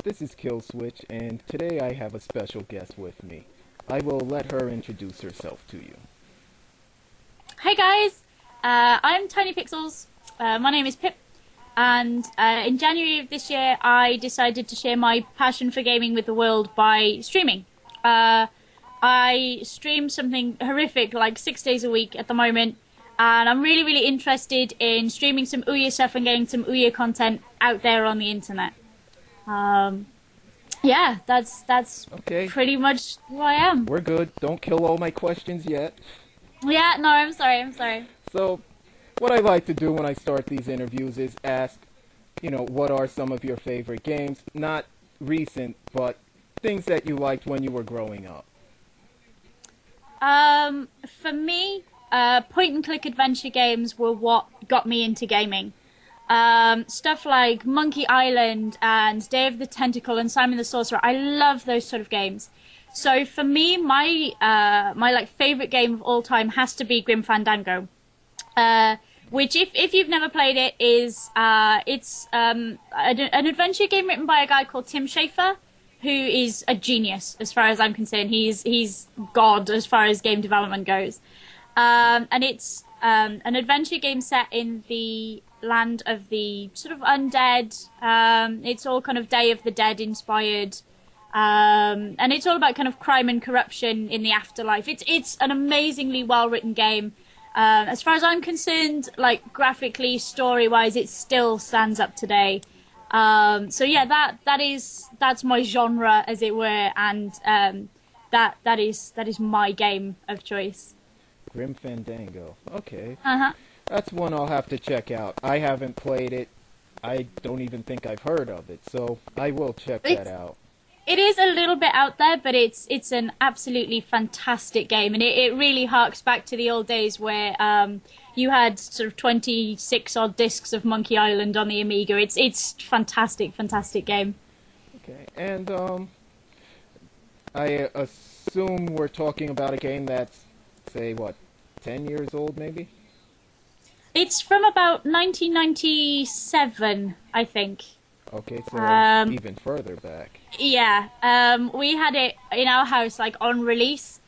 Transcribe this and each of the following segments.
this is Killswitch, and today I have a special guest with me. I will let her introduce herself to you. Hey guys, I'm Tinypixxels. My name is Pip, and in January of this year I decided to share my passion for gaming with the world by streaming. I stream something horrific like 6 days a week at the moment, and I'm really interested in streaming some Ouya stuff and getting some Ouya content out there on the internet. Yeah, that's Okay. pretty much who I am. We're good. Don't kill all my questions yet. Yeah, no, I'm sorry. So, what I like to do when I start these interviews is ask, what are some of your favorite games? Not recent, but things that you liked when you were growing up. For me, point-and-click adventure games were what got me into gaming. Stuff like Monkey Island and Day of the Tentacle and Simon the Sorcerer. I love those sort of games. So for me, my favorite game of all time has to be Grim Fandango. Which, if you've never played it, is it's an adventure game written by a guy called Tim Schafer, who is a genius as far as I'm concerned. He's God as far as game development goes. And it's an adventure game set in the land of the sort of undead. It's all kind of Day of the Dead inspired. And it's all about kind of crime and corruption in the afterlife. It's an amazingly well written game. As far as I'm concerned, like graphically, story wise, it still stands up today. So yeah, that's my genre, as it were, and that is my game of choice. Grim Fandango. Okay. Uh-huh. That's one I'll have to check out. I haven't played it. I don't even think I've heard of it, so I will check that out. It is a little bit out there, but it's an absolutely fantastic game, and it really harks back to the old days where you had sort of 26 odd discs of Monkey Island on the Amiga. It's fantastic game. Okay, and I assume we're talking about a game that's, say, what, 10 years old maybe? It's from about 1997, I think. Okay, so even further back. Yeah, we had it in our house like on release,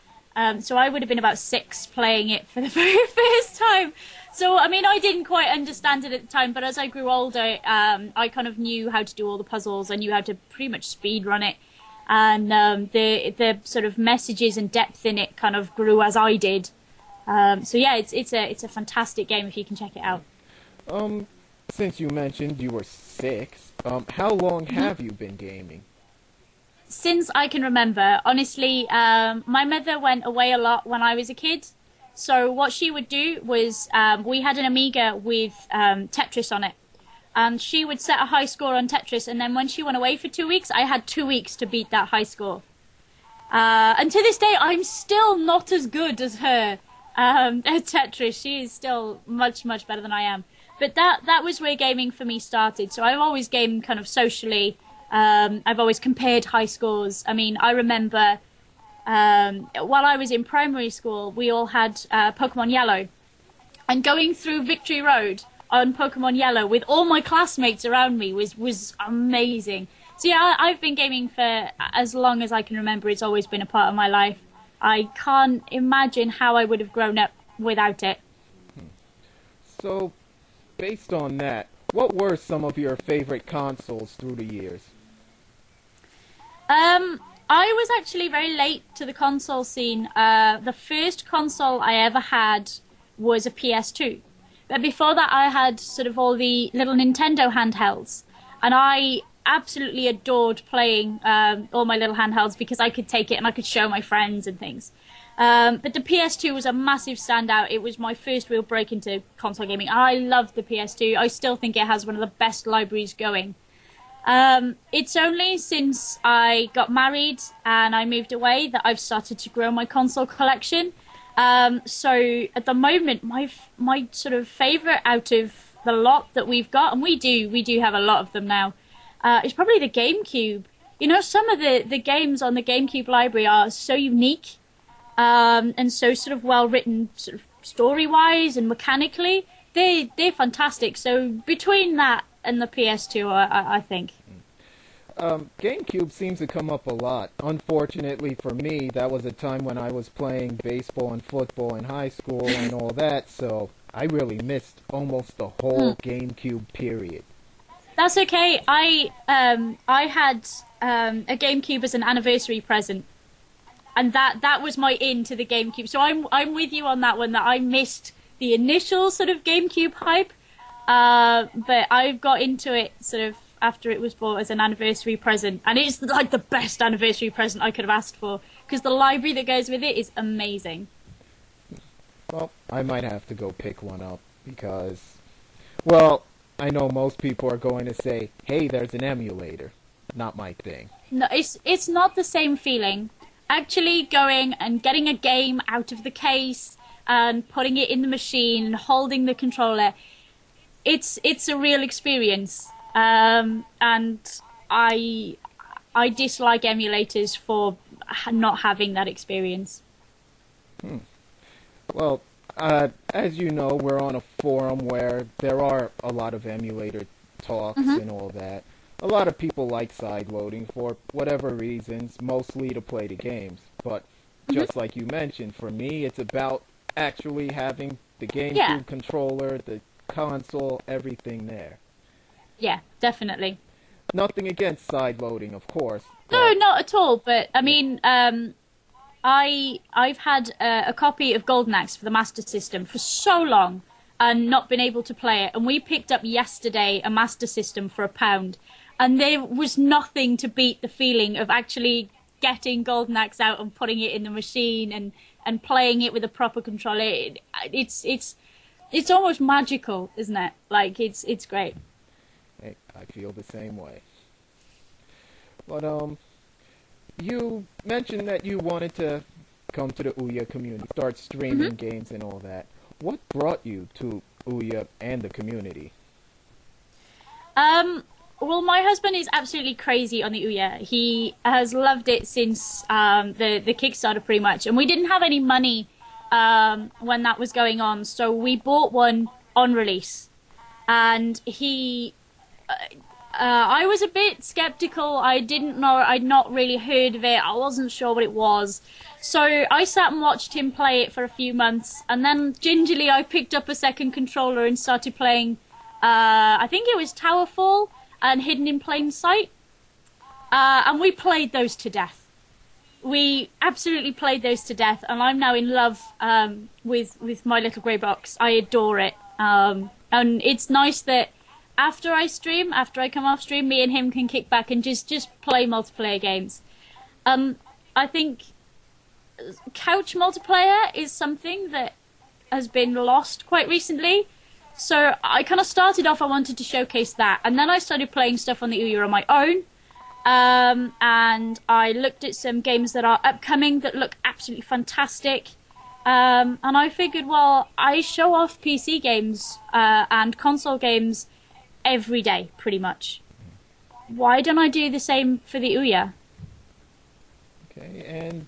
so I would have been about 6 playing it for the very first time. So I mean, I didn't quite understand it at the time, but as I grew older, I kind of knew how to do all the puzzles. I knew how to pretty much speed run it, and the sort of messages and depth in it kind of grew as I did. So yeah, it's a fantastic game if you can check it out. Since you mentioned you were 6, how long have you been gaming? Since I can remember. Honestly, my mother went away a lot when I was a kid. So what she would do was, we had an Amiga with Tetris on it. And she would set a high score on Tetris, and then when she went away for 2 weeks, I had 2 weeks to beat that high score. And to this day, I'm still not as good as her at Tetris. She is still much better than I am. But that was where gaming for me started. So I've always gamed kind of socially. I've always compared high scores. I mean, I remember while I was in primary school, we all had Pokemon Yellow. And going through Victory Road on Pokemon Yellow with all my classmates around me was amazing. So yeah, I've been gaming for as long as I can remember. It's always been a part of my life. I can't imagine how I would have grown up without it. So, based on that, what were some of your favorite consoles through the years? I was actually very late to the console scene. The first console I ever had was a PS2. But before that, I had sort of all the little Nintendo handhelds. And I absolutely adored playing all my little handhelds because I could take it and I could show my friends and things. But the PS2 was a massive standout. It was my first real break into console gaming. I loved the PS2. I still think it has one of the best libraries going. It's only since I got married and I moved away that I've started to grow my console collection. So at the moment, my sort of favourite out of the lot that we've got, and we do have a lot of them now, is probably the GameCube. You know, some of the games on the GameCube library are so unique. And so sort of well written, sort of story wise and mechanically, they're fantastic. So between that and the PS2, I think. GameCube seems to come up a lot. Unfortunately for me, that was a time when I was playing baseball and football in high school and all that, so I really missed almost the whole GameCube period. That's okay. I had a GameCube as an anniversary present, and that was my in to the GameCube. So I'm with you on that one. That I missed the initial sort of GameCube hype, but I got into it sort of after it was bought as an anniversary present, and it's like the best anniversary present I could have asked for because the library that goes with it is amazing. Well, I might have to go pick one up because, well, I know most people are going to say, "Hey, there's an emulator." Not my thing. No, it's not the same feeling. Actually going and getting a game out of the case and putting it in the machine and holding the controller, it's a real experience. And I dislike emulators for not having that experience. Well, as you know, we're on a forum where there are a lot of emulator talks and all that. A lot of people like sideloading for whatever reasons, mostly to play the games. But just like you mentioned, for me, it's about actually having the GameCube controller, the console, everything there. Yeah, definitely. Nothing against sideloading, of course. No, not at all. But I mean, I've had a copy of Golden Axe for the Master System for so long and not been able to play it. And we picked up yesterday a Master System for £1, and there was nothing to beat the feeling of actually getting Golden Axe out and putting it in the machine and playing it with a proper controller. It's almost magical, isn't it? Like it's great. Hey, I feel the same way. But you mentioned that you wanted to come to the Ouya community, start streaming games and all that. What brought you to Ouya and the community? Well, my husband is absolutely crazy on the Ouya. He has loved it since the Kickstarter, pretty much. And we didn't have any money when that was going on, so we bought one on release. And I was a bit skeptical. I didn't know. I'd not really heard of it. I wasn't sure what it was. So I sat and watched him play it for a few months, and then gingerly I picked up a second controller and started playing. I think it was Towerfall and Hidden in Plain Sight, and we played those to death. We absolutely played those to death, and I'm now in love with my little grey box. I adore it, and it's nice that after I come off stream, me and him can kick back and just play multiplayer games. I think couch multiplayer is something that has been lost quite recently. So I kind of started off, I wanted to showcase that. And then I started playing stuff on the Ouya on my own. And I looked at some games that are upcoming that look absolutely fantastic. And I figured, well, I show off PC games and console games every day, pretty much. Why don't I do the same for the Ouya? Okay, and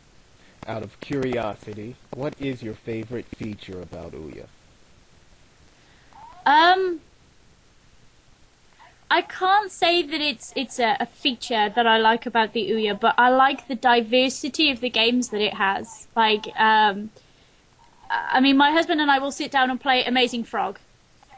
out of curiosity, what is your favorite feature about Ouya? I can't say that it's a feature that I like about the Ouya, but I like the diversity of the games that it has. Like, I mean, my husband and I will sit down and play Amazing Frog.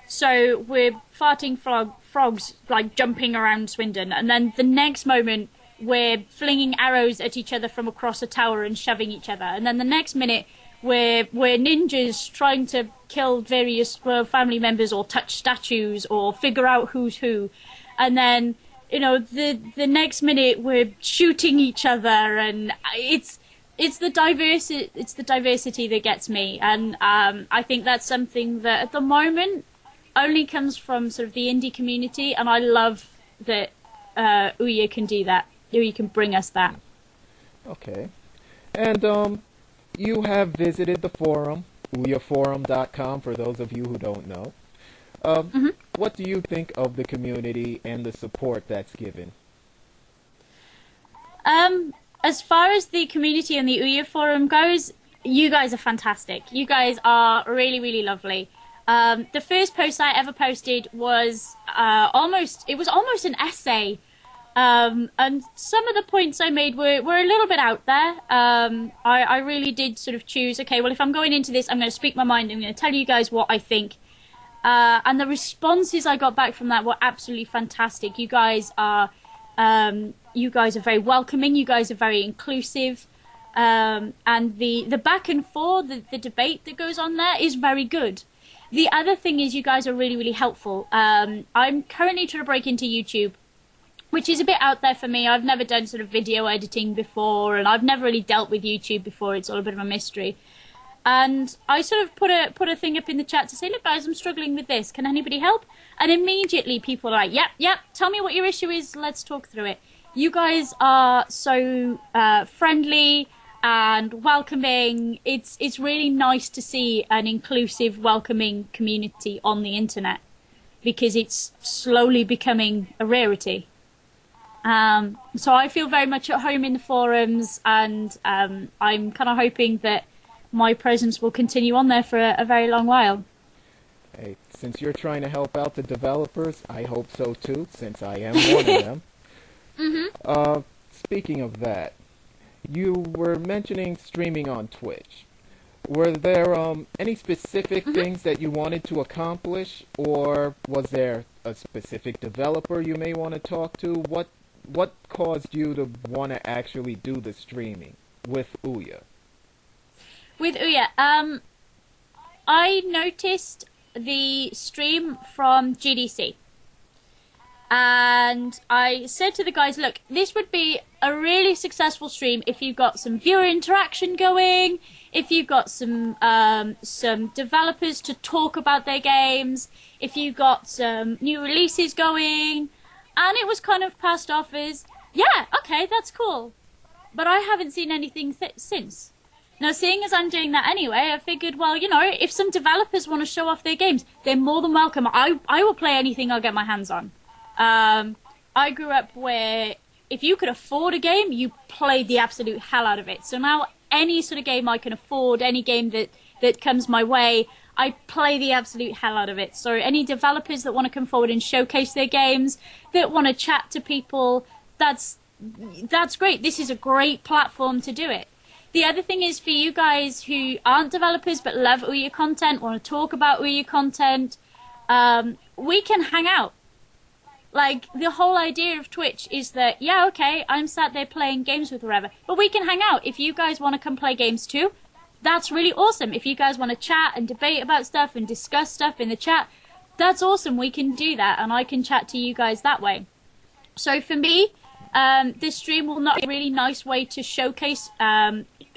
So we're farting frogs, like, jumping around Swindon, and then the next moment we're flinging arrows at each other from across a tower and shoving each other, and then the next minute we're ninjas trying to kill various family members or touch statues or figure out who's who, and then, you know, the next minute we're shooting each other, and it's the diversity that gets me, and I think that's something that at the moment only comes from sort of the indie community, and I love that Ouya can do that. Ouya can bring us that. Okay. And you have visited the forum, ouyaforum.com, for those of you who don't know. What do you think of the community and the support that's given? As far as the community and the Ouya forum goes, you guys are fantastic. You guys are really, really lovely. The first post I ever posted was almost an essay And some of the points I made were a little bit out there. I really did sort of choose, okay, well, if I'm going into this, I'm going to speak my mind. I'm going to tell you guys what I think. And the responses I got back from that were absolutely fantastic. You guys are very welcoming. You guys are very inclusive. And the back and forth, the debate that goes on there is very good. The other thing is you guys are really, really helpful. I'm currently trying to break into YouTube, which is a bit out there for me. I've never done sort of video editing before, and I've never really dealt with YouTube before. It's all a bit of a mystery. And I sort of put a thing up in the chat to say, look, guys, I'm struggling with this. Can anybody help? And immediately people are like, yep, tell me what your issue is. Let's talk through it. You guys are so friendly and welcoming. It's really nice to see an inclusive, welcoming community on the internet, because it's slowly becoming a rarity. So I feel very much at home in the forums, and I'm kind of hoping that my presence will continue on there for a very long while. Hey, since you're trying to help out the developers, I hope so too, since I am one of them. Mm-hmm. Speaking of that, you were mentioning streaming on Twitch. Were there any specific things that you wanted to accomplish, or was there a specific developer you may want to talk to? What caused you to want to actually do the streaming with Ouya? With Ouya, I noticed the stream from GDC. And I said to the guys, look, this would be a really successful stream if you've got some viewer interaction going, if you've got some developers to talk about their games, if you've got some new releases going. And it was kind of passed off as, yeah, okay, that's cool. But I haven't seen anything since. Now, seeing as I'm doing that anyway, I figured, well, you know, if some developers want to show off their games, they're more than welcome. I will play anything I'll get my hands on. I grew up where if you could afford a game, you played the absolute hell out of it. So now any sort of game I can afford, any game that comes my way, I play the absolute hell out of it. So any developers that want to come forward and showcase their games, that want to chat to people, that's great. This is a great platform to do it. The other thing is, for you guys who aren't developers but love Ouya content, want to talk about Ouya content, we can hang out. Like, the whole idea of Twitch is that, yeah, okay, I'm sat there playing games with whoever, but we can hang out. If you guys want to come play games too, that's really awesome. If you guys want to chat and debate about stuff and discuss stuff in the chat, that's awesome. We can do that, and I can chat to you guys that way. So for me, this stream will not be a really nice way to showcase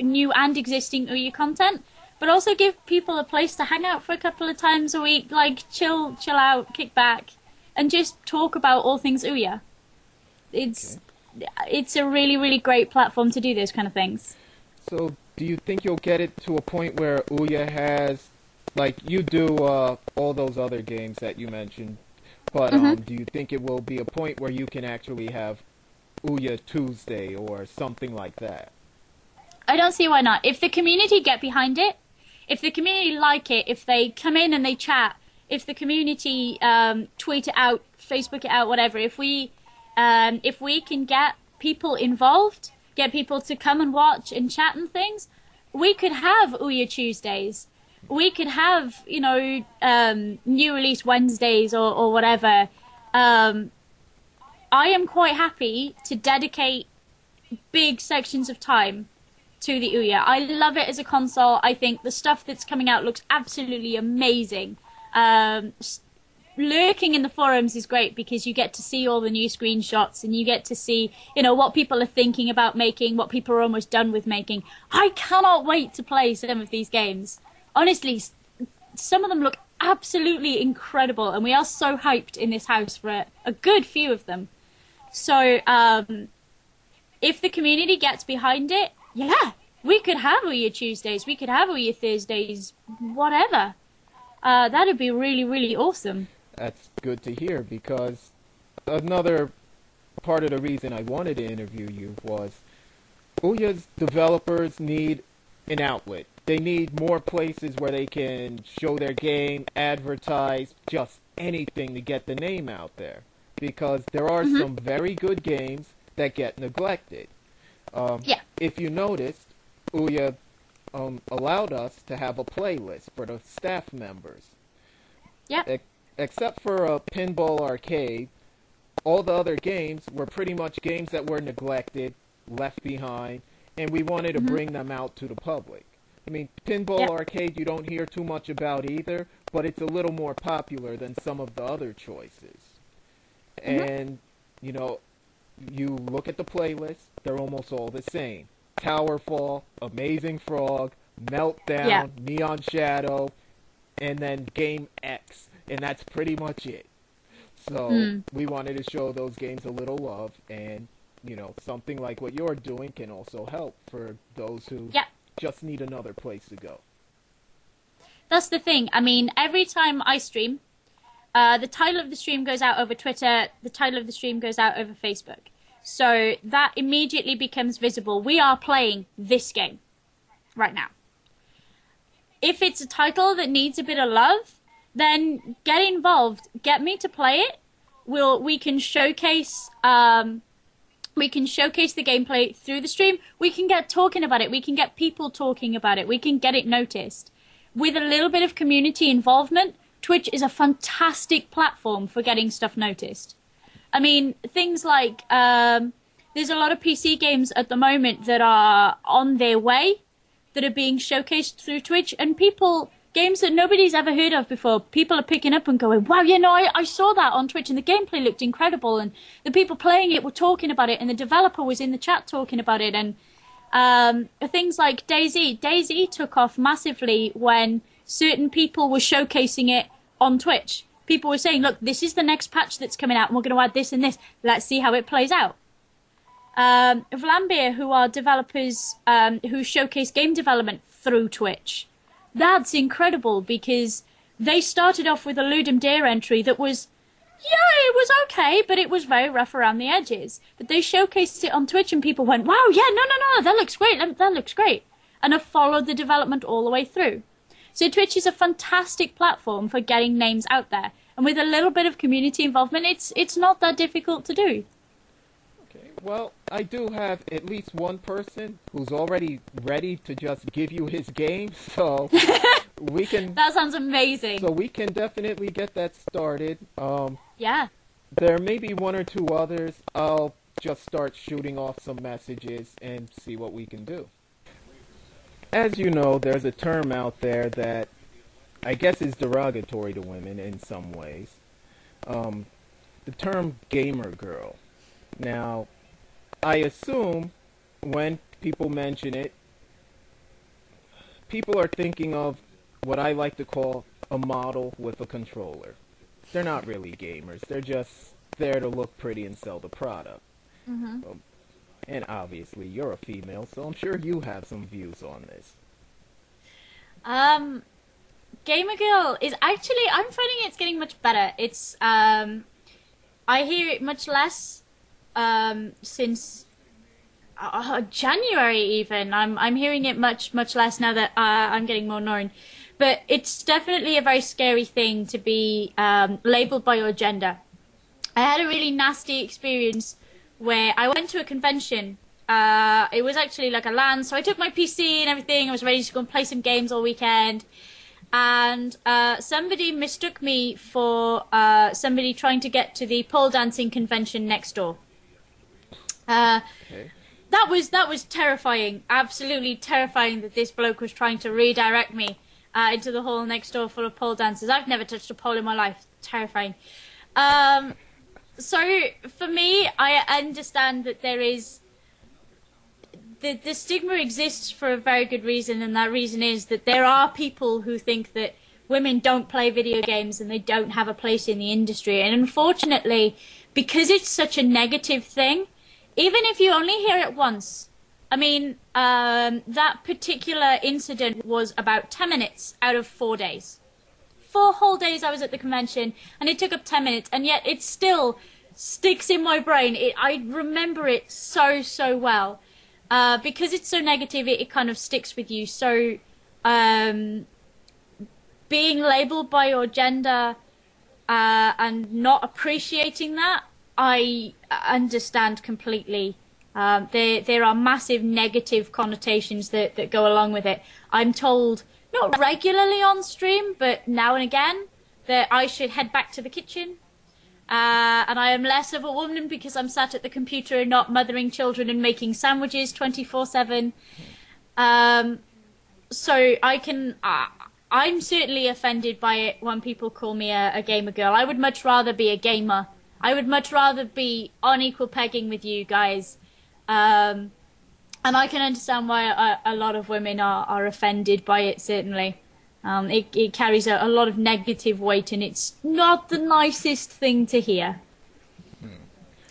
new and existing Ouya content, but also give people a place to hang out for a couple of times a week, like chill out, kick back, and just talk about all things Ouya. It's a really, really great platform to do those kind of things. So, do you think you'll get it to a point where Ouya has, like you do all those other games that you mentioned, but do you think it will be a point where you can actually have Ouya Tuesday or something like that? I don't see why not. If the community get behind it, if the community like it, if they come in and they chat, if the community tweet it out, Facebook it out, whatever, if we can get people involved, get people to come and watch and chat and things, we could have Ouya Tuesdays. We could have, you know, new release Wednesdays or whatever. I am quite happy to dedicate big sections of time to the Ouya. I love it as a console. I think the stuff that's coming out looks absolutely amazing. Lurking in the forums is great because you get to see all the new screenshots and you get to see, you know, what people are thinking about making, what people are almost done with making. I cannot wait to play some of these games. Honestly, some of them look absolutely incredible, and we are so hyped in this house for a good few of them. So, if the community gets behind it, yeah, we could have Ouya Tuesdays, we could have Ouya Thursdays, whatever. That'd be really, really awesome. That's good to hear, because another part of the reason I wanted to interview you was Ouya's developers need an outlet. They need more places where they can show their game, advertise, just anything to get the name out there. because there are some very good games that get neglected. Yeah. If you noticed, Ouya allowed us to have a playlist for the staff members. Yeah. Except for Pinball Arcade, all the other games were pretty much games that were neglected, left behind, and we wanted to bring them out to the public. I mean, Pinball Arcade you don't hear too much about either, but it's a little more popular than some of the other choices. And, you know, you look at the playlist, they're almost all the same. Towerfall, Amazing Frog, Meltdown, Neon Shadow, and then Game X. And that's pretty much it. So we wanted to show those games a little love, and, you know, something like what you're doing can also help for those who just need another place to go. That's the thing. I mean, every time I stream, the title of the stream goes out over Twitter, the title of the stream goes out over Facebook. So that immediately becomes visible. We are playing this game right now. If it's a title that needs a bit of love, then get involved. Get me to play it. We can showcase the gameplay through the stream. We can get talking about it. We can get people talking about it. We can get it noticed. With a little bit of community involvement, Twitch is a fantastic platform for getting stuff noticed. I mean, things like, there's a lot of PC games at the moment that are on their way, that are being showcased through Twitch, and games that nobody's ever heard of before, people are picking up and going, wow, you know, I saw that on Twitch and the gameplay looked incredible, and the people playing it were talking about it, and the developer was in the chat talking about it, and things like DayZ. DayZ took off massively when certain people were showcasing it on Twitch. People were saying, look, this is the next patch that's coming out, and we're going to add this and this. Let's see how it plays out. Vlambeer, who are developers who showcase game development through Twitch. That's incredible, because they started off with a Ludum Dare entry that was, it was okay, but it was very rough around the edges. But they showcased it on Twitch, and people went, wow, yeah, no, that looks great, that looks great. And have followed the development all the way through. So Twitch is a fantastic platform for getting names out there. And with a little bit of community involvement, it's not that difficult to do. Okay, well, I do have at least one person who's already ready to just give you his game, so we can... That sounds amazing. So we can definitely get that started. Yeah. There may be one or two others. I'll just start shooting off some messages and see what we can do. As you know, there's a term out there that I guess is derogatory to women in some ways. The term gamer girl. Now, I assume when people mention it, people are thinking of what I like to call a model with a controller. They're not really gamers. They're just there to look pretty and sell the product. And obviously, you're a female, so I'm sure you have some views on this. Gamer girl is actually, I'm finding it's getting much better. It's, I hear it much less, since January even. I'm hearing it much less now that I'm getting more known. But it's definitely a very scary thing to be labeled by your gender. I had a really nasty experience where I went to a convention. It was actually like a LAN, so I took my PC and everything. I was ready to go and play some games all weekend. And somebody mistook me for somebody trying to get to the pole dancing convention next door. Okay. That was terrifying, absolutely terrifying, that this bloke was trying to redirect me into the hall next door full of pole dancers. I've never touched a pole in my life. Terrifying. So for me, I understand that there is the stigma exists for a very good reason, and that reason is that there are people who think that women don't play video games and they don't have a place in the industry. And unfortunately, because it's such a negative thing, even if you only hear it once, I mean, that particular incident was about 10 minutes out of 4 days. 4 whole days I was at the convention, and it took up 10 minutes, and yet it still sticks in my brain. I remember it so well. Because it's so negative, it kind of sticks with you. So, being labelled by your gender and not appreciating that I understand completely. There are massive negative connotations that go along with it. I'm told, not regularly on stream, but now and again, that I should head back to the kitchen. And I am less of a woman because I'm sat at the computer and not mothering children and making sandwiches 24/7. So I'm certainly offended by it when people call me a gamer girl. I would much rather be a gamer. I would much rather be on equal pegging with you guys. And I can understand why a lot of women are offended by it, certainly. It carries a lot of negative weight, and it's not the nicest thing to hear.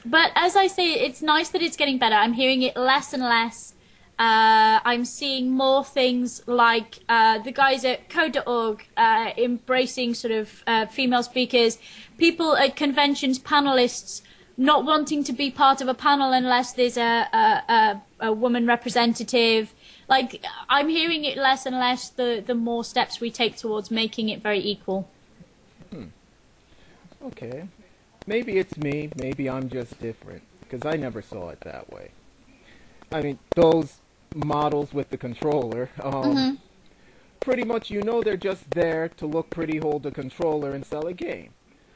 But as I say, it's nice that it's getting better. I'm hearing it less and less. I'm seeing more things like the guys at Code.org embracing sort of female speakers, people at conventions, panelists, not wanting to be part of a panel unless there's a woman representative. Like, I'm hearing it less and less the more steps we take towards making it very equal. Okay. Maybe it's me, maybe I'm just different, because I never saw it that way. I mean, those models with the controller, pretty much they're just there to look pretty, hold the controller, and sell a game.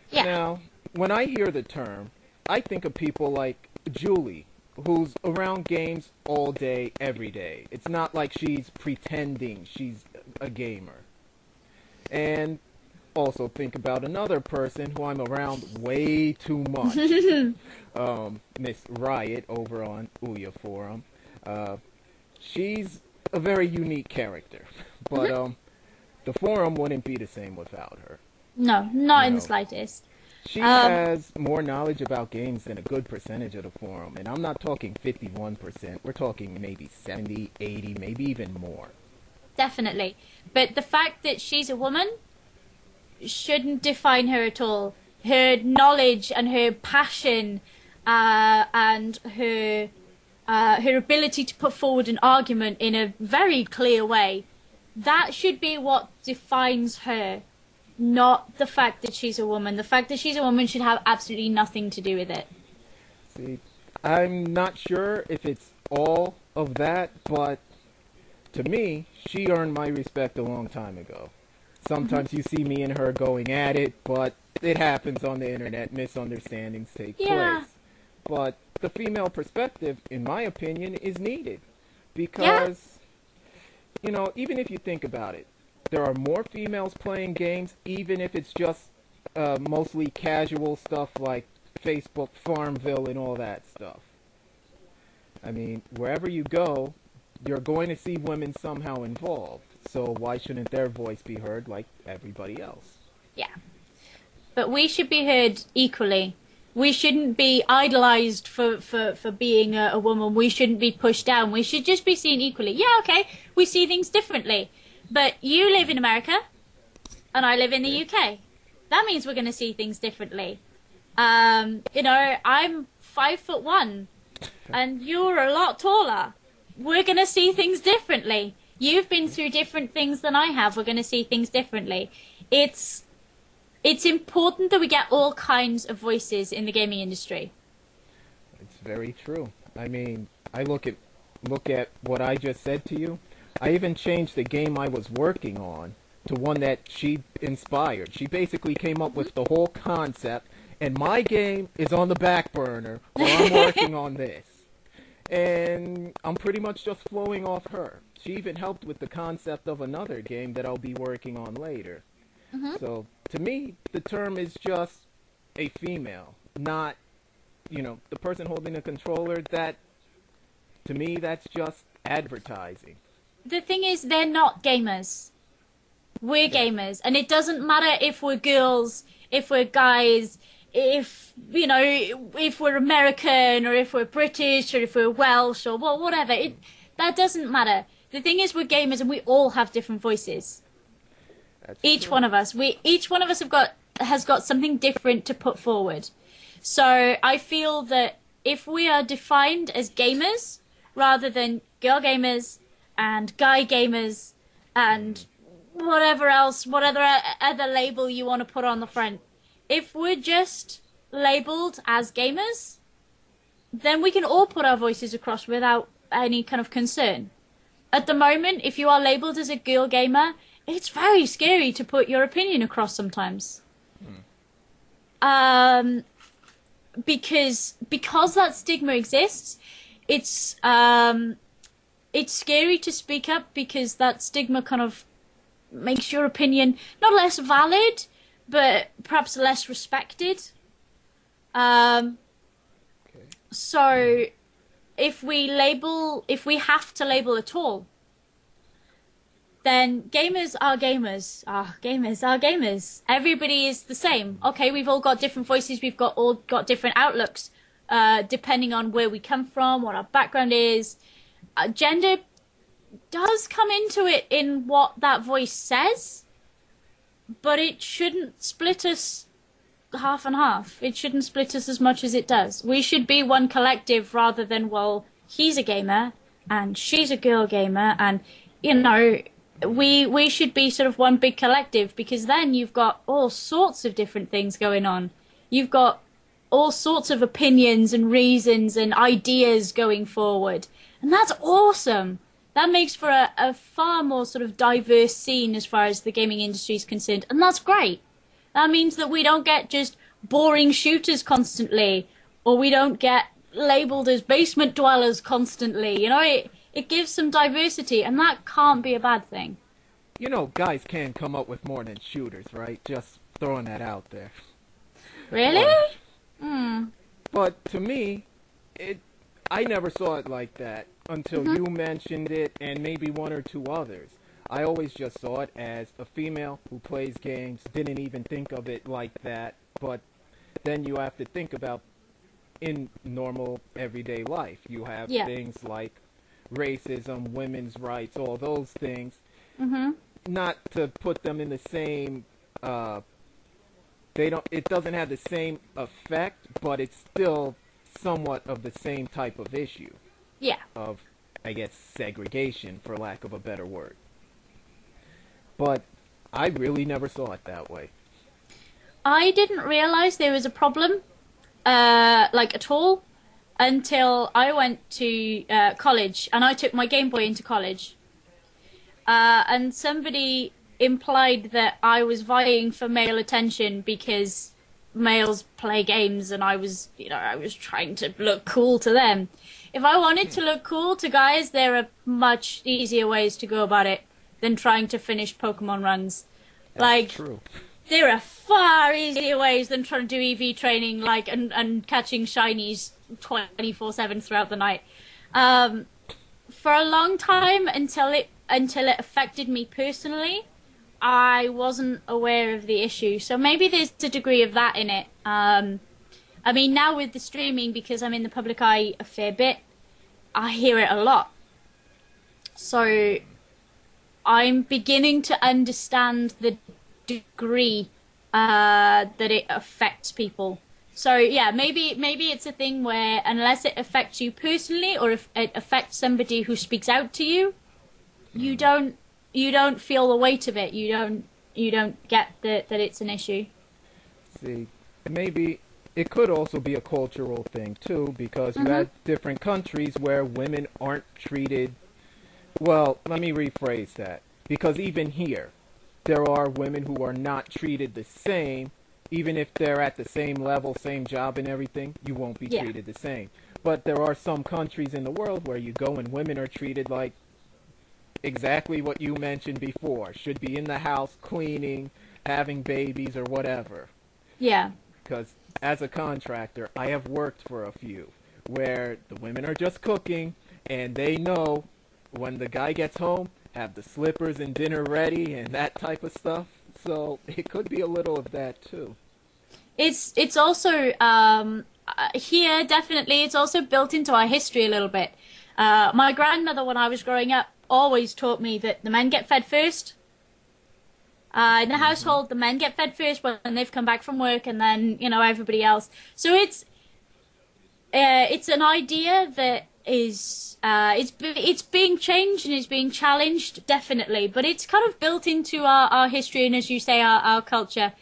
Yeah. Now, when I hear the term, I think of people like Julie, who's around games all day, every day. It's not like she's pretending she's a gamer. And also think about another person who I'm around way too much. Miss Riot over on Ouya forum. She's a very unique character. But the forum wouldn't be the same without her. No, not in the slightest. She has more knowledge about games than a good percentage of the forum. And I'm not talking 51%. We're talking maybe 70, 80, maybe even more. Definitely. But the fact that she's a woman shouldn't define her at all. Her knowledge and her passion and her ability to put forward an argument in a very clear way, that should be what defines her. Not the fact that she's a woman. The fact that she's a woman should have absolutely nothing to do with it. See, I'm not sure if it's all of that, but to me, she earned my respect a long time ago. Sometimes you see me and her going at it, but it happens on the internet. Misunderstandings take place. But the female perspective, in my opinion, is needed. Because, even if you think about it, there are more females playing games, even if it's just mostly casual stuff like Facebook, Farmville, and all that stuff. I mean, wherever you go, you're going to see women somehow involved. So why shouldn't their voice be heard like everybody else? Yeah. But we should be heard equally. We shouldn't be idolized for being a woman. We shouldn't be pushed down. We should just be seen equally. Yeah, okay, we see things differently. But you live in America, and I live in the UK. That means we're going to see things differently. I'm 5'1", and you're a lot taller. We're going to see things differently. You've been through different things than I have. We're going to see things differently. It's important that we get all kinds of voices in the gaming industry. It's very true. I mean, I look at what I just said to you. I even changed the game I was working on to one that she inspired. She basically came up with the whole concept, and my game is on the back burner while I'm working on this. And I'm pretty much just flowing off her. She even helped with the concept of another game that I'll be working on later. So, to me, the term is just a female, not, the person holding the controller. That, to me, that's just advertising. The thing is, they're not gamers. We're gamers. And it doesn't matter if we're girls, if we're guys, if we're American, or if we're British, or if we're Welsh, or whatever. That doesn't matter. The thing is, we're gamers, and we all have different voices. Each one of us has got something different to put forward. So I feel that if we are defined as gamers rather than girl gamers and guy gamers and whatever else, whatever other label you want to put on the front, if we're just labeled as gamers, then we can all put our voices across without any kind of concern. At the moment, if you are labeled as a girl gamer, it's very scary to put your opinion across sometimes. Because that stigma exists, it's scary to speak up because that stigma kind of makes your opinion not less valid, but perhaps less respected. So if we have to label at all, then gamers are gamers. Gamers are gamers. Everybody is the same. Okay, we've all got different voices. We've all got different outlooks, depending on where we come from, what our background is. Gender does come into it in what that voice says, but it shouldn't split us half and half. It shouldn't split us as much as it does. We should be one collective rather than, well, he's a gamer and she's a girl gamer, and, you know, we should be sort of one big collective, because then you've got all sorts of different things going on. You've got all sorts of opinions and reasons and ideas going forward. And that's awesome. That makes for a far more sort of diverse scene as far as the gaming industry is concerned. And that's great. That means that we don't get just boring shooters constantly, or we don't get labelled as basement dwellers constantly. You know, it gives some diversity, and that can't be a bad thing. You know, guys can come up with more than shooters, right? Just throwing that out there. Really? But to me, I never saw it like that until you mentioned it, and maybe one or two others. I always just saw it as a female who plays games, didn't even think of it like that, but then you have to think about in normal everyday life. You have things like racism, women's rights, all those things. Not to put them in the same, it doesn't have the same effect, but it's still somewhat of the same type of issue. Yeah. Of, I guess, segregation, for lack of a better word. But I really never saw it that way. I didn't realize there was a problem, at all, until I went to college, and I took my Game Boy into college. And somebody implied that I was vying for male attention because males play games, and I was trying to look cool to them. If I wanted to look cool to guys, there are much easier ways to go about it than trying to finish Pokemon runs. That's true. There are far easier ways than trying to do EV training, and catching shinies 24/7 throughout the night. For a long time, until it affected me personally, I wasn't aware of the issue. So maybe there's a degree of that in it. I mean, now with the streaming, because I'm in the public eye a fair bit, I hear it a lot. So I'm beginning to understand the degree that it affects people. So yeah, maybe it's a thing where unless it affects you personally, or if it affects somebody who speaks out to you, you don't feel the weight of it. You don't get that it's an issue. See, maybe it could also be a cultural thing too, because you have different countries where women aren't treated. Well, let me rephrase that. Because even here, there are women who are not treated the same. Even if they're at the same level, same job and everything, you won't be treated the same. But there are some countries in the world where you go and women are treated like exactly what you mentioned before. Should be in the house cleaning, having babies, or whatever. Yeah. Because as a contractor, I have worked for a few where the women are just cooking, and they know when the guy gets home, have the slippers and dinner ready and that type of stuff. So it could be a little of that too. It's also here, definitely. It's also built into our history a little bit. My grandmother, when I was growing up, always taught me that the men get fed first. In the household, the men get fed first when they've come back from work, and then everybody else. So it's an idea that is it's being changed and it's being challenged, definitely, but it's kind of built into our history and, as you say, our culture,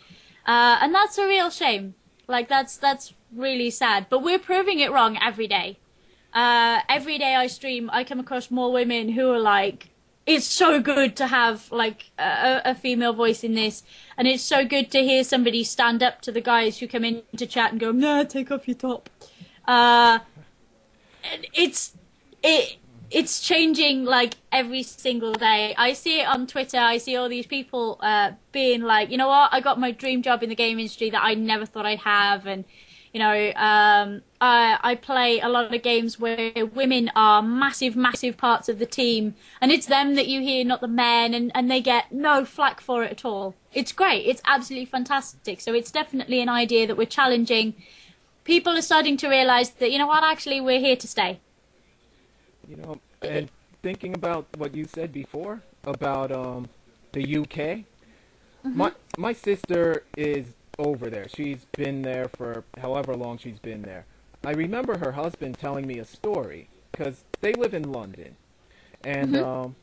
and that's a real shame. Like, that's really sad. But we're proving it wrong every day. Every day I stream, I come across more women who are like, it's so good to have, like, a female voice in this. And it's so good to hear somebody stand up to the guys who come in to chat and go, nah, take off your top. It's changing, like, every single day. I see it on Twitter. I see all these people being like, you know what, I got my dream job in the game industry that I never thought I'd have. And, you know, I play a lot of games where women are massive, massive parts of the team. And it's them that you hear, not the men. And they get no flack for it at all. It's great. It's absolutely fantastic. So it's definitely an idea that we're challenging. People are starting to realise that, you know what, actually, we're here to stay. You know, and thinking about what you said before about the UK, my sister is over there. She's been there for however long she's been there. I remember her husband telling me a story, because they live in London. And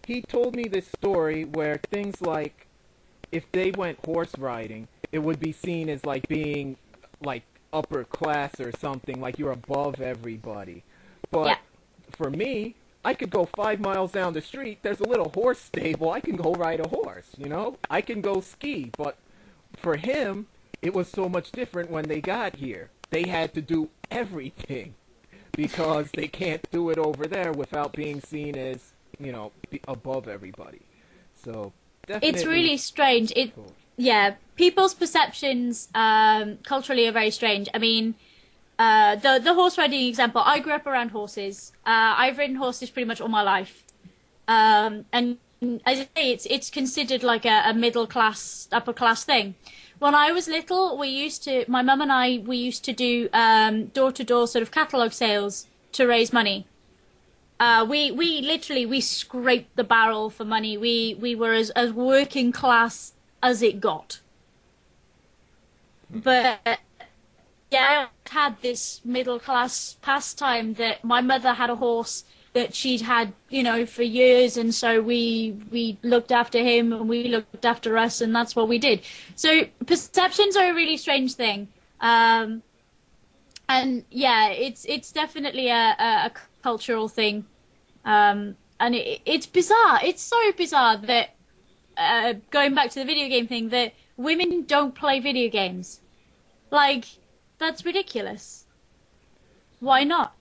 he told me this story where things like, if they went horse riding, it would be seen as like being like upper class or something, like you're above everybody. But yeah. For me, I could go 5 miles down the street, there's a little horse stable, I can go ride a horse, you know? I can go ski, but for him, it was so much different when they got here. They had to do everything, because they can't do it over there without being seen as, you know, above everybody. So, definitely... It's really strange. Cool. Yeah, people's perceptions culturally are very strange. I mean... the horse riding example, I grew up around horses. I've ridden horses pretty much all my life. And as I say, it's considered like a middle class, upper class thing. When I was little, my mum and I, we used to do door to door sort of catalogue sales to raise money. We literally scraped the barrel for money. We were as working class as it got. But yeah, I had this middle class pastime that my mother had a horse that she'd had, you know, for years, and so we looked after him and we looked after us, and that's what we did. So perceptions are a really strange thing, and yeah, it's definitely a cultural thing, and it's bizarre. It's so bizarre that going back to the video game thing, that women don't play video games, like. That's ridiculous. Why not?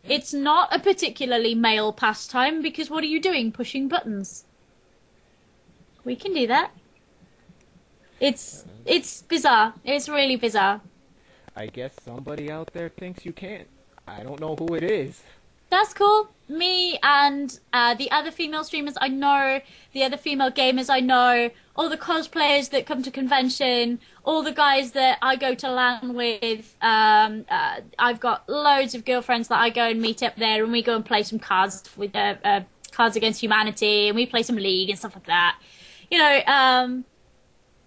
It's not a particularly male pastime, because what are you doing? Pushing buttons. We can do that. It's bizarre. It's really bizarre. I guess somebody out there thinks you can't. I don't know who it is. That's cool. Me and the other female streamers I know, the other female gamers I know, all the cosplayers that come to convention, all the guys that I go to LAN with. I've got loads of girlfriends that I go and meet up there, and we go and play some cards with Cards Against Humanity, and we play some League and stuff like that. You know,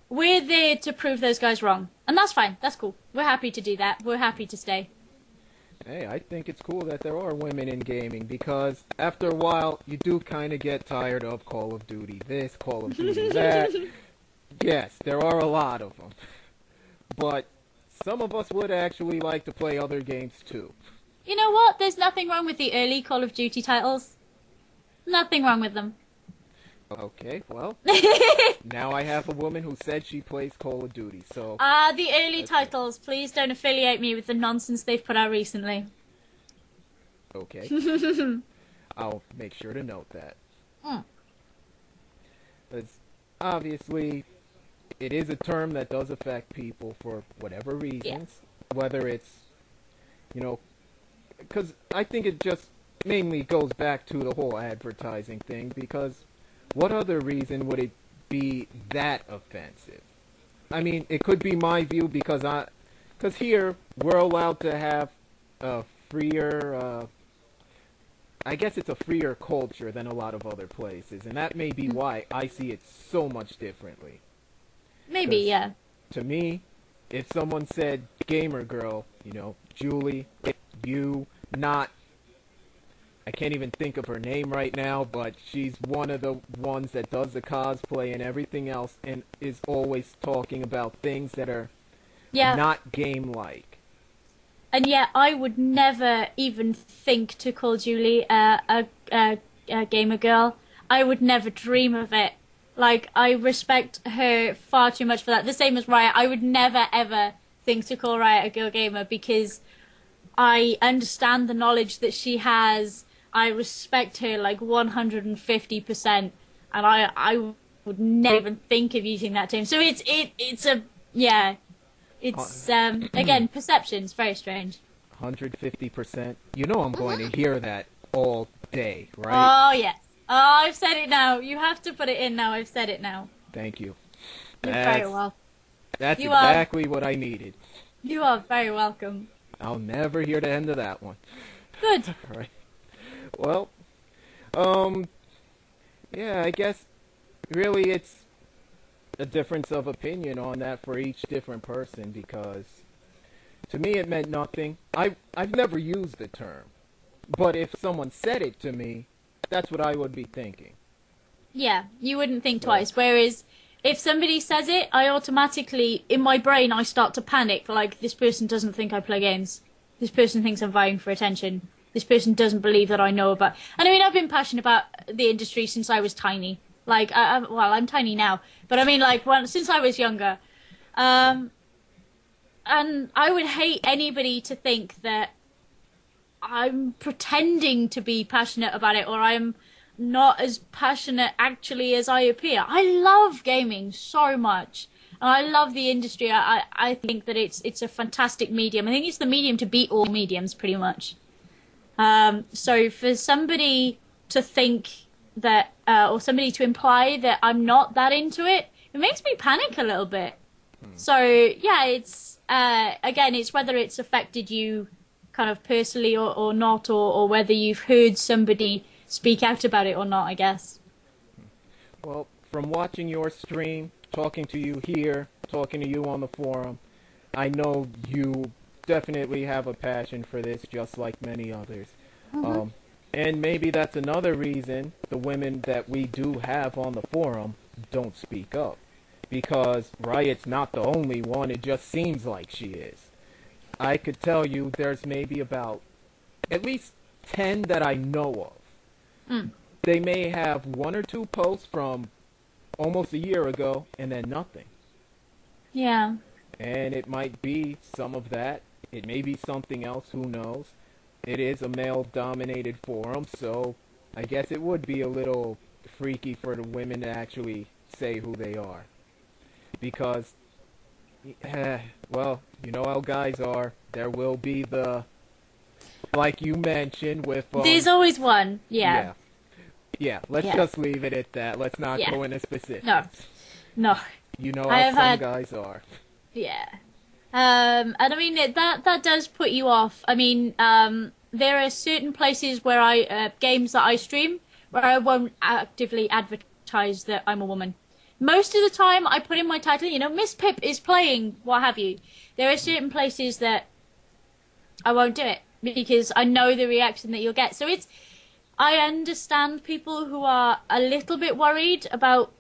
we're there to prove those guys wrong, and that's fine. That's cool. We're happy to do that. We're happy to stay. Hey, I think it's cool that there are women in gaming, because after a while, you do kind of get tired of Call of Duty this, Call of Duty that. Yes, there are a lot of them. But some of us would actually like to play other games too. You know what? There's nothing wrong with the early Call of Duty titles. Nothing wrong with them. Okay, well, now I have a woman who said she plays Call of Duty, so... The early titles. Please don't affiliate me with the nonsense they've put out recently. Okay. I'll make sure to note that. Because, obviously, it is a term that does affect people for whatever reasons. Yeah. Whether it's, you know... Because I think it just mainly goes back to the whole advertising thing, because... What other reason would it be that offensive? I mean, it could be my view, because here we're allowed to have a freer, I guess it's a freer culture than a lot of other places, and that may be why I see it so much differently. Maybe, yeah. To me, if someone said gamer girl, you know, Julie, you, not... I can't even think of her name right now, but she's one of the ones that does the cosplay and everything else, and is always talking about things that are Yeah. not game-like. And yet, I would never even think to call Julie a gamer girl. I would never dream of it. Like, I respect her far too much for that. The same as Riot. I would never, ever think to call Riot a girl gamer because I understand the knowledge that she has. I respect her, like, 150%. And I would never even think of using that term. So it's again, perception's very strange. 150%. You know I'm going to hear that all day, right? Oh, yes. Oh, I've said it now. You have to put it in now. I've said it now. Thank you. You're very welcome. That's exactly what I needed. You are very welcome. I'll never hear the end of that one. Good. All right. Well, yeah, I guess really it's a difference of opinion on that for each different person because to me it meant nothing. I've never used the term, but if someone said it to me, that's what I would be thinking. Yeah, you wouldn't think twice. Whereas if somebody says it, I automatically, in my brain, I start to panic. Like, this person doesn't think I play games. This person thinks I'm vying for attention. This person doesn't believe that I know about... And I mean, I've been passionate about the industry since I was tiny. Like, well, I'm tiny now. But I mean, like, since I was younger. And I would hate anybody to think that I'm pretending to be passionate about it or I'm not as passionate actually as I appear. I love gaming so much. And I love the industry. I think that it's a fantastic medium. I think it's the medium to beat all mediums pretty much. So for somebody to think that, or somebody to imply that I'm not that into it, it makes me panic a little bit. So yeah, it's, again, it's whether it's affected you kind of personally or not, or whether you've heard somebody speak out about it or not, I guess. Well, from watching your stream, talking to you here, talking to you on the forum, I know you definitely have a passion for this, just like many others. Mm-hmm. And maybe that's another reason the women that we do have on the forum don't speak up. Because Riot's not the only one, it just seems like she is. I could tell you there's maybe about at least 10 that I know of. They may have one or two posts from almost a year ago and then nothing. Yeah. And it might be some of that. It may be something else, who knows. It is a male-dominated forum, so I guess it would be a little freaky for the women to actually say who they are. Because, well, you know how guys are. There will be the, like you mentioned, with... There's always one, yeah. Yeah, let's just leave it at that. Let's not go into specifics. No. You know how some guys are. Yeah. And I mean, that does put you off. I mean, there are certain places where games that I stream, where I won't actively advertise that I'm a woman. Most of the time, I put in my title, you know, Miss Pip is playing, what have you. There are certain places that I won't do it, because I know the reaction that you'll get. So I understand people who are a little bit worried about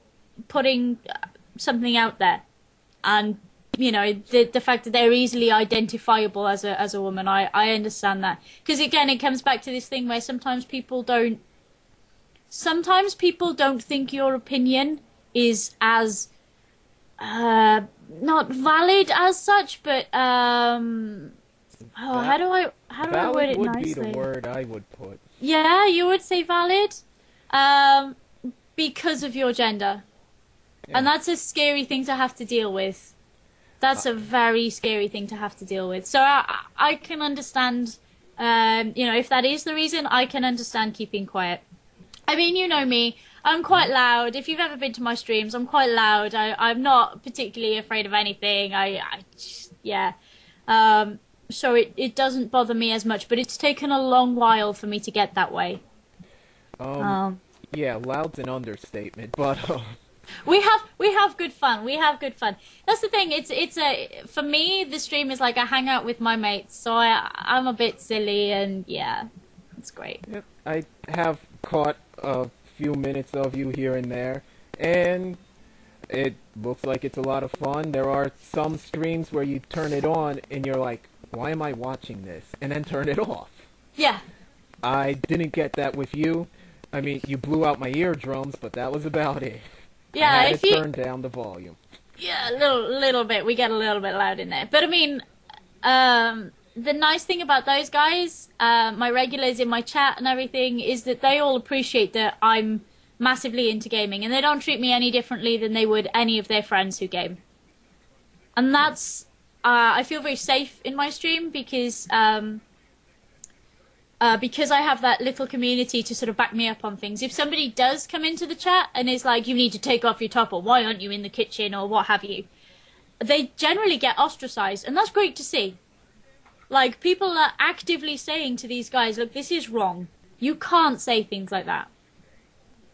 putting something out there. And, you know, the fact that they're easily identifiable as a woman, I understand that. Because, again, it comes back to this thing where sometimes people don't think your opinion is as not valid as such, but how do I word it nicely? Valid would be the word I would put. Yeah, you would say valid, because of your gender, and that's a scary thing to have to deal with. That's a very scary thing to have to deal with. So I can understand, you know, if that is the reason, I can understand keeping quiet. I mean, you know me. I'm quite loud. If you've ever been to my streams, I'm quite loud. I'm not particularly afraid of anything. So it doesn't bother me as much, but it's taken a long while for me to get that way. Yeah, loud's an understatement, but we have good fun. We have good fun. That's the thing. For me, the stream is like a hangout with my mates. So I'm a bit silly, and yeah, it's great. Yep, I have caught a few minutes of you here and there, and It looks like it's a lot of fun. There are some streams where you turn it on and you're like, why am I watching this? And then turn it off. Yeah. I didn't get that with you. I mean, you blew out my eardrums, but that was about it. Yeah, I had if to you... turn down the volume. Yeah, a little bit. We get a little bit loud in there. But I mean, the nice thing about those guys, my regulars in my chat and everything, is that they all appreciate that I'm massively into gaming, and they don't treat me any differently than they would any of their friends who game. And that's, I feel very safe in my stream because I have that little community to sort of back me up on things. If somebody does come into the chat and is like, you need to take off your top, or why aren't you in the kitchen, or what have you, they generally get ostracized, and that's great to see. Like, people are actively saying to these guys, look, this is wrong. You can't say things like that.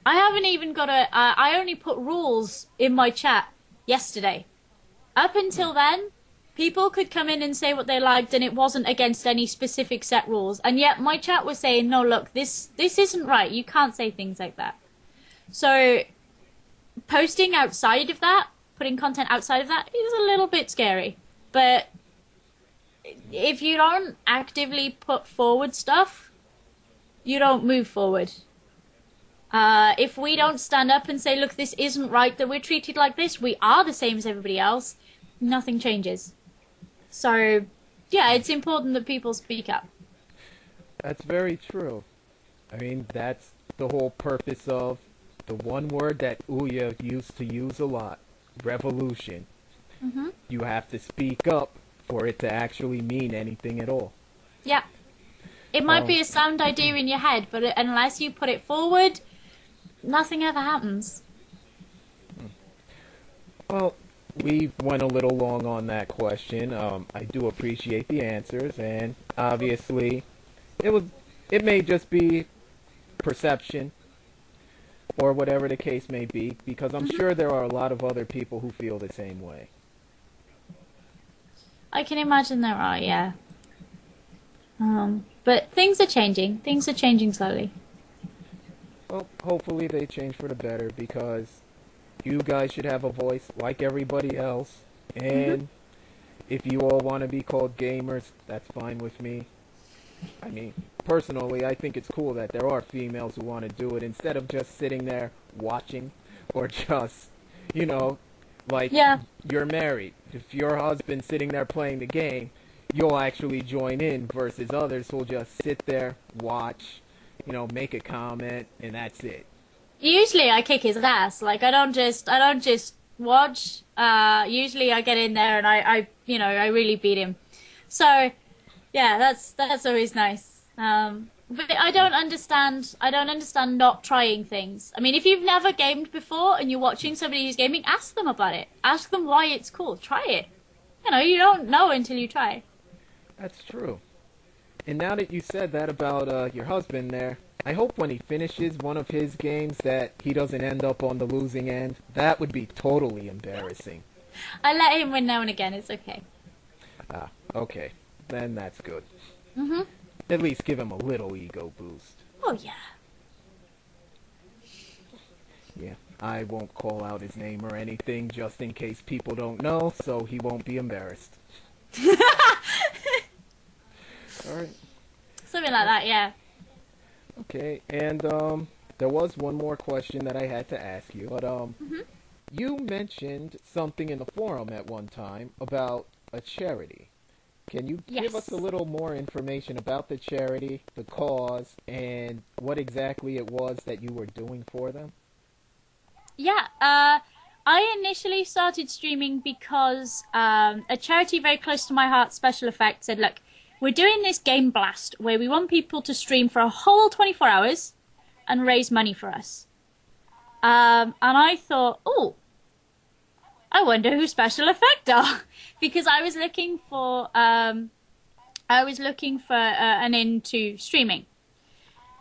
I haven't even got I only put rules in my chat yesterday. Up until then, people could come in and say what they liked, and it wasn't against any specific set rules. And yet my chat was saying, no, look, this isn't right. You can't say things like that. So posting outside of that, putting content outside of that, is a little bit scary. But if you don't actively put forward stuff, you don't move forward. If we don't stand up and say, look, this isn't right, that we're treated like this, we are the same as everybody else, nothing changes. So, yeah, it's important that people speak up. That's very true. I mean, that's the whole purpose of the one word that Ouya used to use a lot, revolution. Mm-hmm. You have to speak up for it to actually mean anything at all. Yeah. It might be a sound idea in your head, but unless you put it forward, nothing ever happens. Well, we went a little long on that question. I do appreciate the answers, and obviously, it may just be perception, or whatever the case may be, because I'm sure there are a lot of other people who feel the same way. I can imagine there are, yeah. But things are changing. Things are changing slowly. Well, hopefully they change for the better, because you guys should have a voice like everybody else. And if you all want to be called gamers, that's fine with me. I mean, personally, I think it's cool that there are females who want to do it instead of just sitting there watching, or just, you know, like, you're married. If your husband's sitting there playing the game, you'll actually join in, versus others who'll just sit there, watch, you know, make a comment, and that's it. Usually I kick his ass. Like, I don't just watch. Usually I get in there and I really beat him. So, yeah, that's always nice. But I don't understand not trying things. I mean, if you've never gamed before and you're watching somebody who's gaming, ask them about it. Ask them why it's cool. Try it. You know, you don't know until you try. That's true. And now that you said that about your husband there, I hope when he finishes one of his games that he doesn't end up on the losing end. That would be totally embarrassing. I let him win now and again. It's okay. Ah, okay. Then that's good. Mm-hmm. At least give him a little ego boost. Oh, yeah. Yeah, I won't call out his name or anything just in case people don't know, so he won't be embarrassed. Alright. Something like that, yeah. Okay, and there was one more question that I had to ask you, but you mentioned something in the forum at one time about a charity. Can you give us a little more information about the charity, the cause, and what exactly it was that you were doing for them? Yeah, I initially started streaming because a charity very close to my heart, Special Effects, said, look, we're doing this game blast where we want people to stream for a whole 24 hours and raise money for us. And I thought, oh, I wonder who Special Effect are, because I was looking for an into streaming.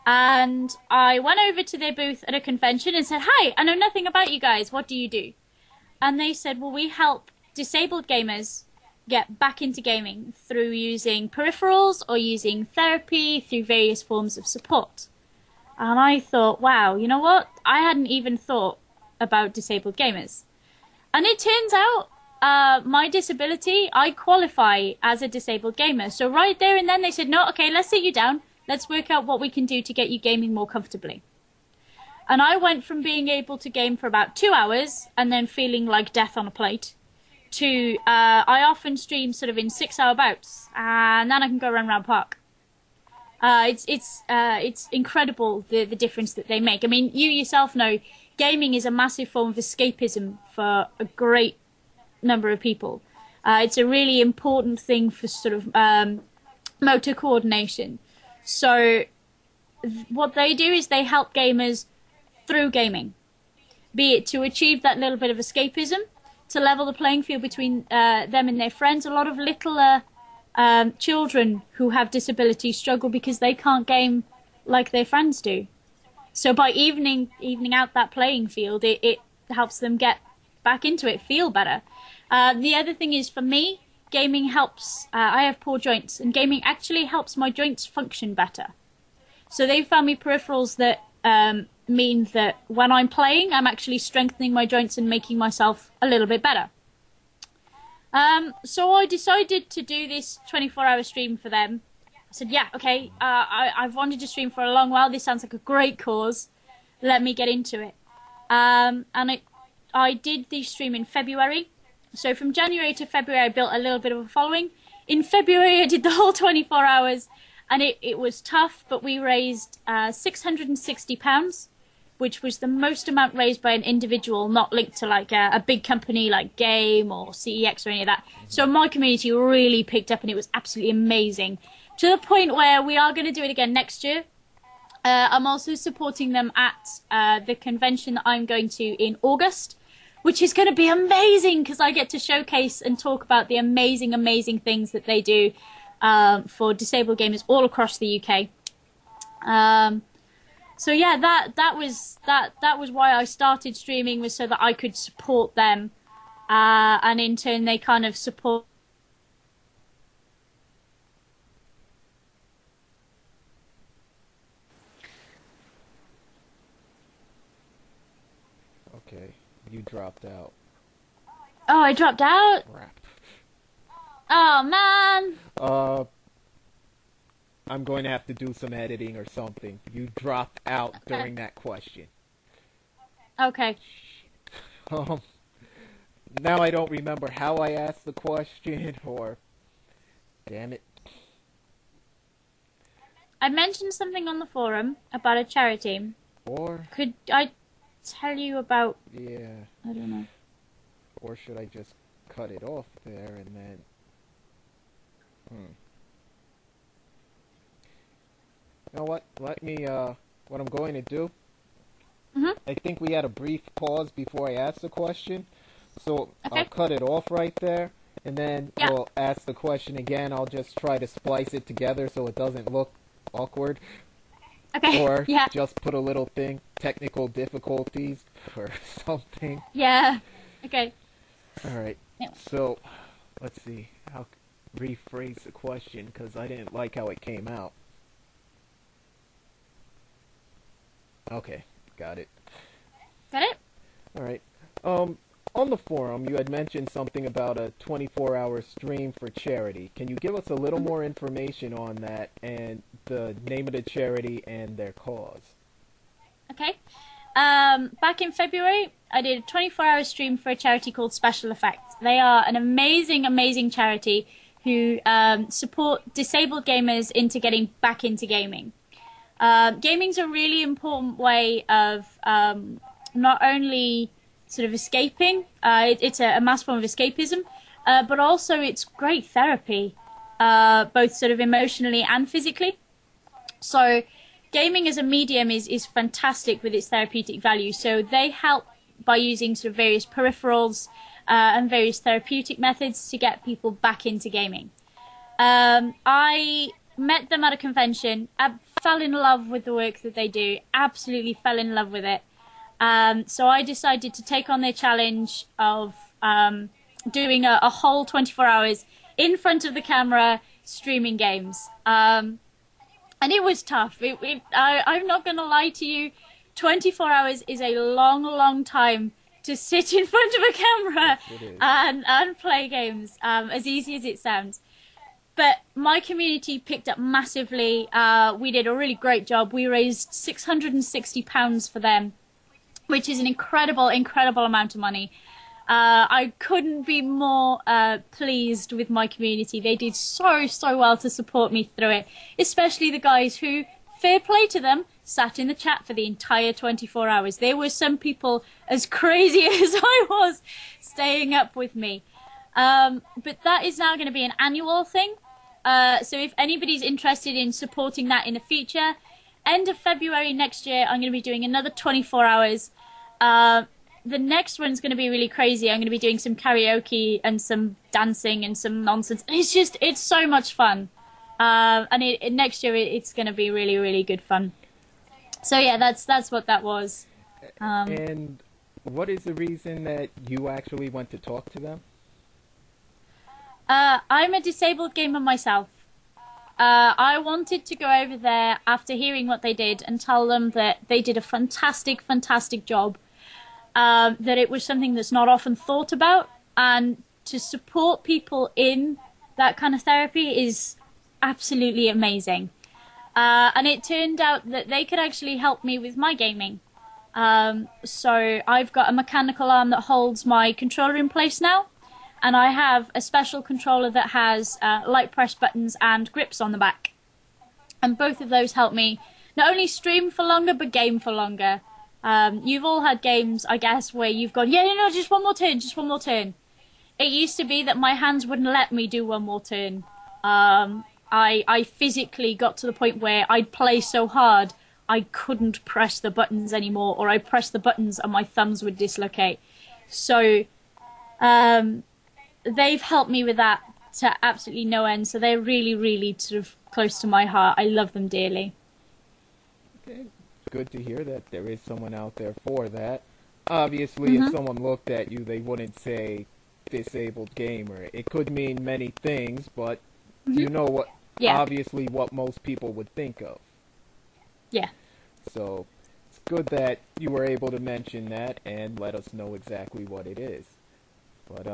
And I went over to their booth at a convention and said, hi, I know nothing about you guys. What do you do? And they said, well, we help disabled gamers get back into gaming through using peripherals or using therapy, through various forms of support. And I thought, wow, you know what? I hadn't even thought about disabled gamers. And it turns out my disability, I qualify as a disabled gamer. So right there and then they said, no, okay, let's sit you down. Let's work out what we can do to get you gaming more comfortably. And I went from being able to game for about 2 hours and then feeling like death on a plate to I often stream sort of in 6-hour bouts, and then I can go around park. It's incredible the difference that they make. I mean, you yourself know gaming is a massive form of escapism for a great number of people. It's a really important thing for sort of motor coordination. So what they do is they help gamers through gaming, be it to achieve that little bit of escapism, to level the playing field between them and their friends. A lot of littler children who have disabilities struggle because they can't game like their friends do. So by evening out that playing field, it helps them get back into it, feel better. The other thing is, for me, gaming helps. I have poor joints, and gaming actually helps my joints function better. So they found me peripherals that mean that when I'm playing, I'm actually strengthening my joints and making myself a little bit better. So I decided to do this 24-hour stream for them. I said, yeah, okay, I've wanted to stream for a long while. This sounds like a great cause. Let me get into it. And I did the stream in February. So from January to February, I built a little bit of a following. In February, I did the whole 24 hours, and it was tough, but we raised £660, which was the most amount raised by an individual, not linked to like a big company like Game or CEX or any of that. So my community really picked up, and it was absolutely amazing, to the point where we are going to do it again next year. I'm also supporting them at the convention that I'm going to in August, which is going to be amazing because I get to showcase and talk about the amazing, amazing things that they do for disabled gamers all across the UK. So yeah, that was why I started streaming, was so that I could support them, and in turn they kind of support. Okay, you dropped out. Oh, I dropped out? Crap. Oh man. I'm going to have to do some editing or something. You dropped out during that question. Okay. Now I don't remember how I asked the question, or... Damn it. I mentioned something on the forum about a charity. Or... Could I tell you about... Yeah. I don't know. Or should I just cut it off there and then... You know what? Let me, what I'm going to do... I think we had a brief pause before I asked the question. So I'll cut it off right there. And then we'll ask the question again. I'll just try to splice it together so it doesn't look awkward. Okay. Or just put a little thing, technical difficulties or something. Yeah. Okay. Alright. So, let's see. I'll rephrase the question because I didn't like how it came out. Okay. Got it. Got it? Alright. On the forum, you had mentioned something about a 24-hour stream for charity. Can you give us a little more information on that and the name of the charity and their cause? Okay. Back in February, I did a 24-hour stream for a charity called Special Effects. They are an amazing, amazing charity who support disabled gamers into getting back into gaming. Gaming's a really important way of not only sort of escaping, it's a mass form of escapism, but also it's great therapy, both sort of emotionally and physically. So gaming as a medium is fantastic with its therapeutic value. So they help by using sort of various peripherals and various therapeutic methods to get people back into gaming. I met them at a convention. I fell in love with the work that they do. Absolutely fell in love with it. So I decided to take on their challenge of doing a whole 24 hours in front of the camera streaming games. And it was tough. I'm not going to lie to you. 24 hours is a long, long time to sit in front of a camera Yes, and play games, as easy as it sounds. But my community picked up massively. We did a really great job. We raised £660 for them, which is an incredible, incredible amount of money. I couldn't be more pleased with my community. They did so well to support me through it, especially the guys who, fair play to them, sat in the chat for the entire 24 hours. There were some people as crazy as I was staying up with me. But that is now going to be an annual thing. So if anybody's interested in supporting that in the future, end of February next year, I'm going to be doing another 24 hours. The next one's going to be really crazy. I'm going to be doing some karaoke and some dancing and some nonsense. And it's so much fun. And next year it's going to be really, really good fun. So yeah, that's what that was. And what is the reason that you actually went to talk to them? I'm a disabled gamer myself. I wanted to go over there after hearing what they did and tell them that they did a fantastic, fantastic job. That it was something that's not often thought about, and to support people in that kind of therapy is absolutely amazing. And it turned out that they could actually help me with my gaming. So I've got a mechanical arm that holds my controller in place now, and I have a special controller that has light press buttons and grips on the back. And both of those help me not only stream for longer, but game for longer. You've all had games, I guess, where you've gone, yeah, no, just one more turn, just one more turn. It used to be that my hands wouldn't let me do one more turn. I physically got to the point where I'd play so hard I couldn't press the buttons anymore, or I'd press the buttons and my thumbs would dislocate. So they've helped me with that to absolutely no end, so they're really, really sort of close to my heart. I love them dearly. Okay. Good to hear that there is someone out there for that. Obviously, if someone looked at you, they wouldn't say disabled gamer. It could mean many things, but you know what? Yeah. Obviously, what most people would think of. Yeah. So it's good that you were able to mention that and let us know exactly what it is. But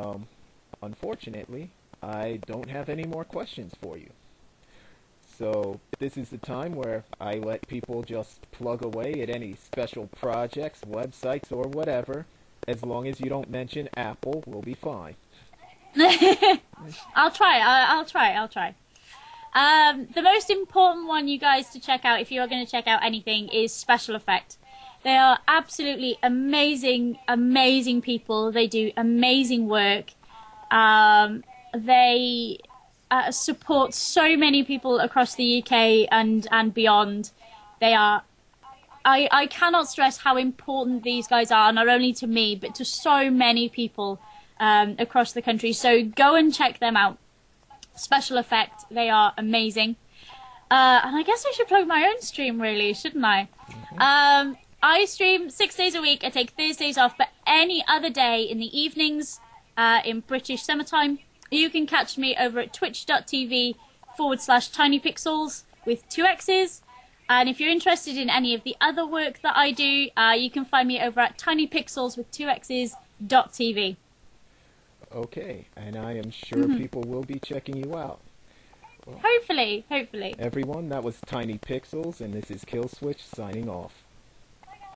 unfortunately, I don't have any more questions for you. So this is the time where I let people just plug away at any special projects, websites, or whatever. As long as you don't mention Apple, we'll be fine. I'll try. The most important one, you guys, to check out if you are going to check out anything is Special Effect. They are absolutely amazing, amazing people. They do amazing work. They support so many people across the UK and beyond. They are... I cannot stress how important these guys are, not only to me, but to so many people across the country. So go and check them out. Special Effect, they are amazing. And I guess I should plug my own stream, really, shouldn't I? I stream 6 days a week. I take Thursdays off, but any other day in the evenings in British summertime, you can catch me over at twitch.tv/Tinypixxels with 2 X's. And if you're interested in any of the other work that I do, you can find me over at Tinypixxels with 2 X's.tv. Okay, and I am sure people will be checking you out. Well, hopefully. Everyone, that was Tinypixxels, and this is Killswitch signing off.